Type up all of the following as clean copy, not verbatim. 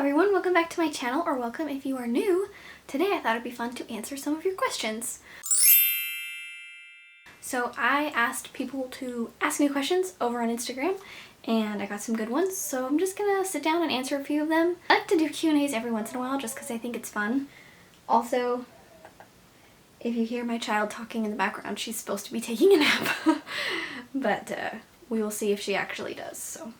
everyone, welcome back to my channel, or welcome if you are new. Today I thought it'd be fun to answer some of your questions. So I asked people to ask me questions over on Instagram, and I got some good ones, so I'm just gonna sit down and answer a few of them. I like to do Q&As every once in a while just because I think it's fun. Also, if you hear my child talking in the background, she's supposed to be taking a nap. But we will see if she actually does. So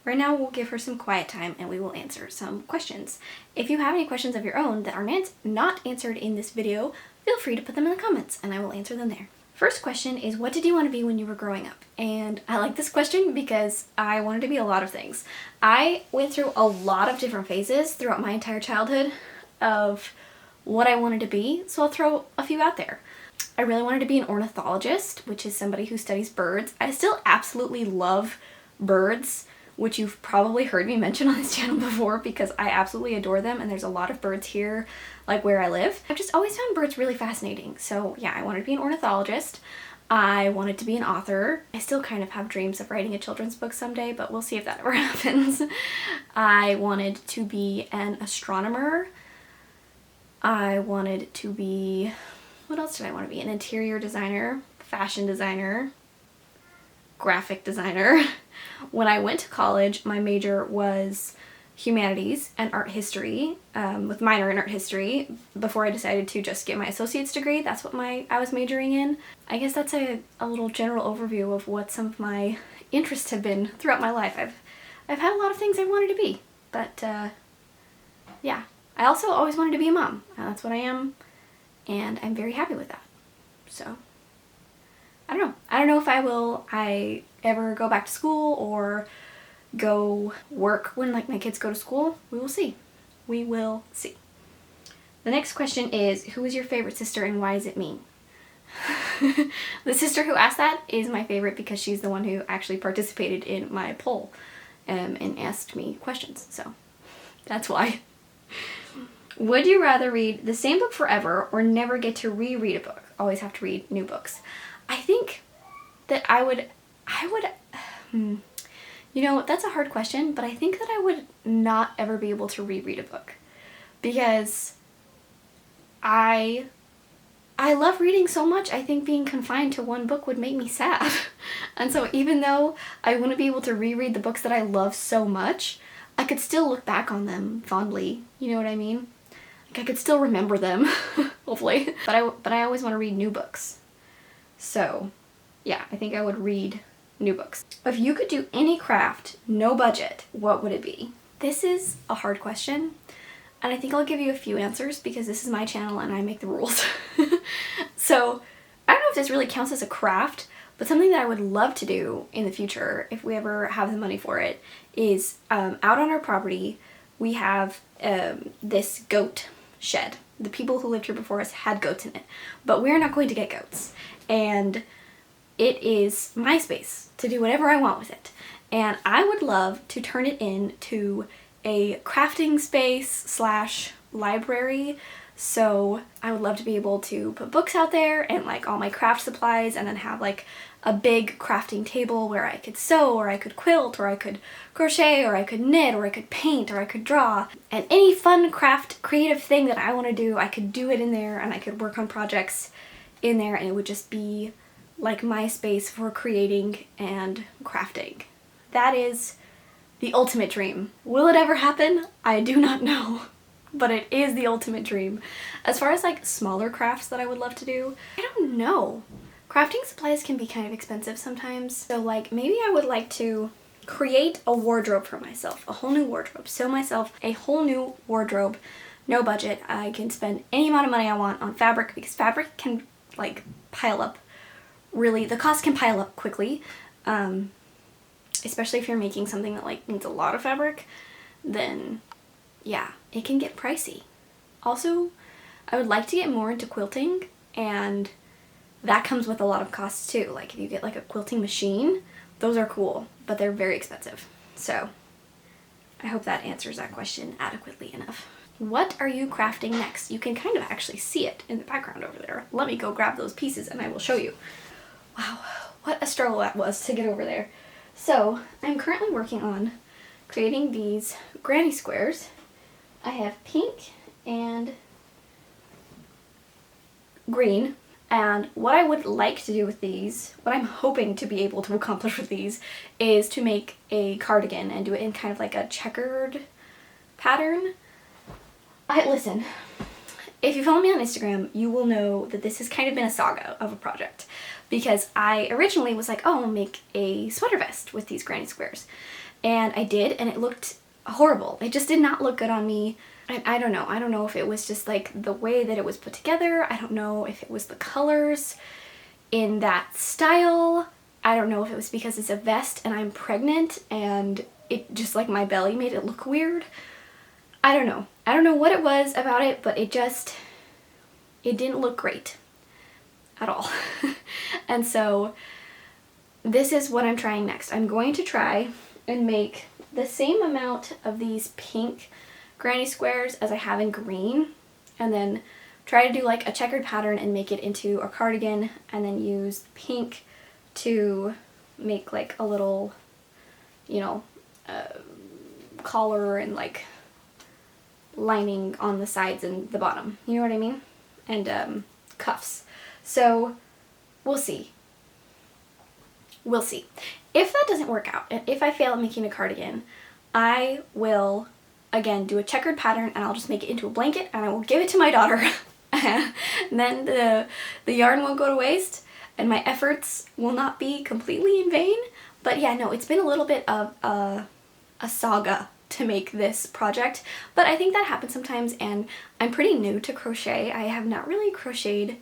right now we'll give her some quiet time and we will answer some questions. If you have any questions of your own that are not answered in this video, feel free to put them in the comments and I will answer them there. First question is, what did you want to be when you were growing up? And I like this question because I wanted to be a lot of things. I went through a lot of different phases throughout my entire childhood of what I wanted to be, so I'll throw a few out there. I really wanted to be an ornithologist, which is somebody who studies birds. I still absolutely love birds, which you've probably heard me mention on this channel before because I absolutely adore them, and there's a lot of birds here, like where I live. I've just always found birds really fascinating. So yeah, I wanted to be an ornithologist. I wanted to be an author. I still kind of have dreams of writing a children's book someday, but we'll see if that ever happens. I wanted to be an astronomer. I wanted to be, what else did I want to be? An interior designer, fashion designer, graphic designer. When I went to college, my major was humanities and art history, with minor in art history, before I decided to just get my associate's degree. That's what I was majoring in. I guess that's a little general overview of what some of my interests have been throughout my life. I've had a lot of things I wanted to be, but yeah. I also always wanted to be a mom. That's what I am, and I'm very happy with that. So, I don't know. I don't know if I ever go back to school or go work when my kids go to school. We will see. We will see. The next question is, who is your favorite sister and why is it me? The sister who asked that is my favorite because she's the one who actually participated in my poll and asked me questions. So, that's why. Would you rather read the same book forever or never get to reread a book? Always have to read new books. I think that I would, you know, that's a hard question, but I think that I would not ever be able to reread a book because I love reading so much. I think being confined to one book would make me sad. And so even though I wouldn't be able to reread the books that I love so much, I could still look back on them fondly. You know what I mean? Like I could still remember them, hopefully. But I always want to read new books. So, yeah, I think I would read new books. If you could do any craft, no budget, what would it be? This is a hard question, and I think I'll give you a few answers because this is my channel and I make the rules. So, I don't know if this really counts as a craft, but something that I would love to do in the future, if we ever have the money for it, is out on our property, we have this goat shed. The people who lived here before us had goats in it, but we're not going to get goats. And it is my space to do whatever I want with it. And I would love to turn it into a crafting space slash library. So I would love to be able to put books out there and like all my craft supplies, and then have like a big crafting table where I could sew, or I could quilt, or I could crochet, or I could knit, or I could paint, or I could draw. And any fun craft creative thing that I want to do, I could do it in there, and I could work on projects in there, and it would just be like my space for creating and crafting. That is the ultimate dream. Will it ever happen? I do not know. But it is the ultimate dream. As far as like smaller crafts that I would love to do, I don't know. Crafting supplies can be kind of expensive sometimes. So like maybe I would like to create a wardrobe for myself, a whole new wardrobe. Sew myself a whole new wardrobe, no budget. I can spend any amount of money I want on fabric because fabric can like pile up really, the cost can pile up quickly. Especially if you're making something that like needs a lot of fabric, then yeah, it can get pricey. Also, I would like to get more into quilting, and that comes with a lot of costs too. Like if you get like a quilting machine, those are cool, but they're very expensive. So I hope that answers that question adequately enough. What are you crafting next? You can kind of actually see it in the background over there. Let me go grab those pieces and I will show you. Wow, what a struggle that was to get over there. So I'm currently working on creating these granny squares I have pink and green. And what I would like to do with these, what I'm hoping to be able to accomplish with these, is to make a cardigan and do it in kind of like a checkered pattern. Listen, if you follow me on Instagram, you will know that this has kind of been a saga of a project, because I originally was like, oh, I'll make a sweater vest with these granny squares. And I did, and it looked horrible. It just did not look good on me. I don't know. I don't know if it was just like the way that it was put together. I don't know if it was the colors in that style. I don't know if it was because it's a vest and I'm pregnant and it just like my belly made it look weird. I don't know. I don't know what it was about it, but it didn't look great at all. And so this is what I'm trying next. I'm going to try and make the same amount of these pink granny squares as I have in green, and then try to do like a checkered pattern and make it into a cardigan, and then use pink to make like a little, you know, collar and like lining on the sides and the bottom, you know what I mean? And cuffs. So we'll see. We'll see. If that doesn't work out, and if I fail at making a cardigan, I will again do a checkered pattern and I'll just make it into a blanket and I will give it to my daughter. And then the yarn won't go to waste and my efforts will not be completely in vain. But yeah, no, it's been a little bit of a saga to make this project, but I think that happens sometimes, and I'm pretty new to crochet. I have not really crocheted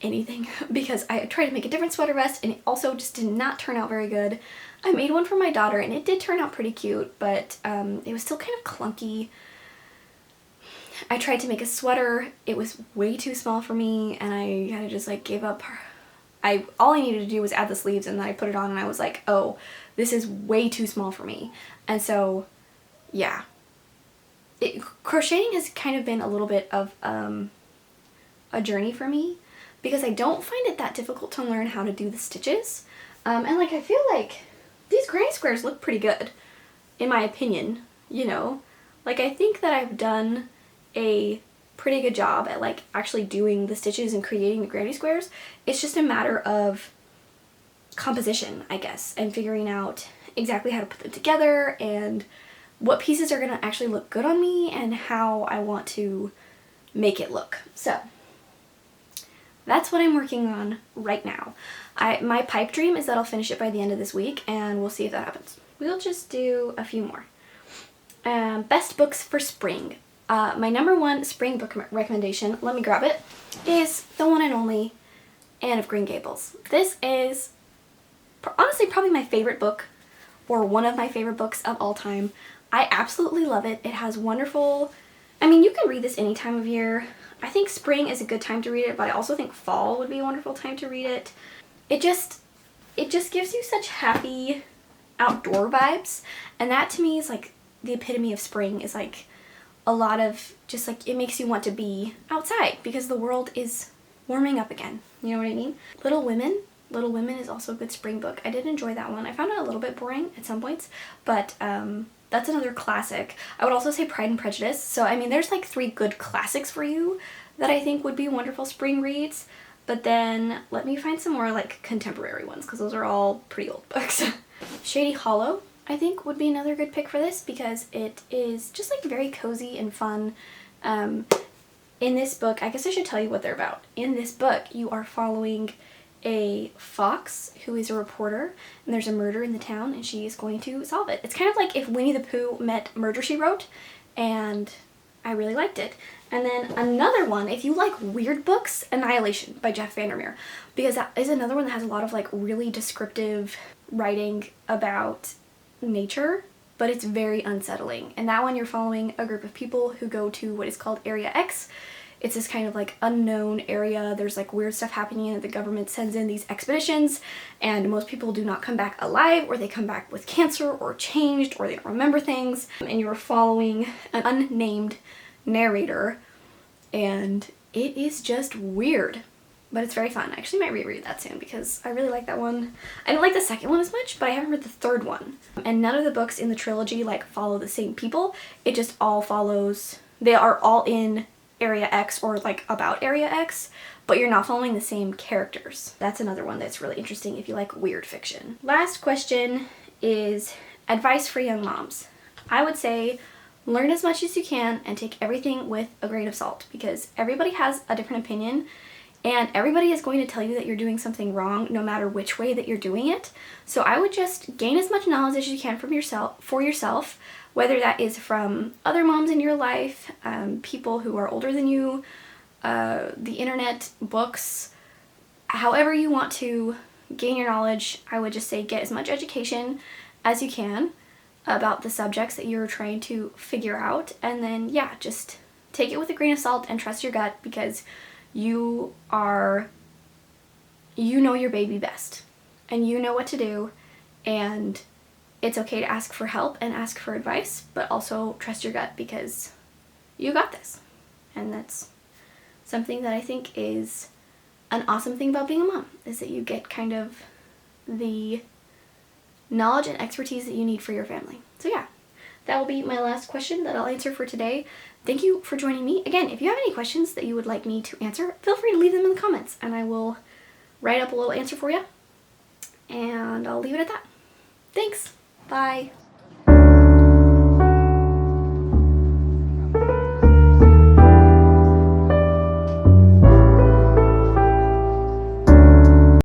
anything because I tried to make a different sweater vest and it also just did not turn out very good. I made one for my daughter and it did turn out pretty cute, but it was still kind of clunky. I tried to make a sweater. It was way too small for me and I kind of just like gave up. All I needed to do was add the sleeves, and then I put it on and I was like, oh, this is way too small for me. And so, yeah. Crocheting has kind of been a little bit of a journey for me, because I don't find it that difficult to learn how to do the stitches. And like I feel like these granny squares look pretty good, in my opinion, you know? Like I think that I've done a pretty good job at like actually doing the stitches and creating the granny squares. It's just a matter of composition, I guess, and figuring out exactly how to put them together and what pieces are gonna actually look good on me and how I want to make it look. So that's what I'm working on right now. My pipe dream is that I'll finish it by the end of this week, and we'll see if that happens. We'll just do a few more. Best books for spring. My number one spring book recommendation, let me grab it, is the one and only Anne of Green Gables. This is honestly probably my favorite book, or one of my favorite books of all time. I absolutely love it. It has wonderful, I mean, you can read this any time of year. I think spring is a good time to read it, but I also think fall would be a wonderful time to read it. It just gives you such happy outdoor vibes, and that to me is like the epitome of spring, is like a lot of just like, it makes you want to be outside because the world is warming up again. You know what I mean? Little Women is also a good spring book. I did enjoy that one. I found it a little bit boring at some points, but that's another classic. I would also say Pride and Prejudice. So I mean, there's like 3 good classics for you that I think would be wonderful spring reads. But then let me find some more like contemporary ones, because those are all pretty old books. Shady Hollow, I think, would be another good pick for this, because it is just like very cozy and fun. In this book, I guess I should tell you what they're about. In this book, you are following a fox who is a reporter, and there's a murder in the town and she is going to solve it. It's kind of like if Winnie the Pooh met Murder, She Wrote, and I really liked it. And then another one, if you like weird books, Annihilation by Jeff Vandermeer, because that is another one that has a lot of like really descriptive writing about nature, but it's very unsettling. And that one, you're following a group of people who go to what is called Area X. It's this kind of like unknown area. There's like weird stuff happening in it. The government sends in these expeditions, and most people do not come back alive, or they come back with cancer or changed, or they don't remember things. And you're following an unnamed narrator, and it is just weird. but it's very fun. I actually might reread that soon because I really like that one. I didn't like the second one as much, but I haven't read the third one. And none of the books in the trilogy like follow the same people. It just all follows, they are all in Area X or like about Area X, but you're not following the same characters. That's another one that's really interesting if you like weird fiction. Last question is advice for young moms. I would say learn as much as you can and take everything with a grain of salt, because everybody has a different opinion and everybody is going to tell you that you're doing something wrong no matter which way that you're doing it. So I would just gain as much knowledge as you can from yourself, whether that is from other moms in your life, people who are older than you, the internet, books, however you want to gain your knowledge. I would just say get as much education as you can about the subjects that you're trying to figure out, and then yeah, just take it with a grain of salt and trust your gut, because you know your baby best and you know what to do, and it's okay to ask for help and ask for advice, but also trust your gut because you got this. And that's something that I think is an awesome thing about being a mom, is that you get kind of the knowledge and expertise that you need for your family. So yeah, that will be my last question that I'll answer for today. Thank you for joining me. Again, if you have any questions that you would like me to answer, feel free to leave them in the comments and I will write up a little answer for you. And I'll leave it at that. Thanks. Bye.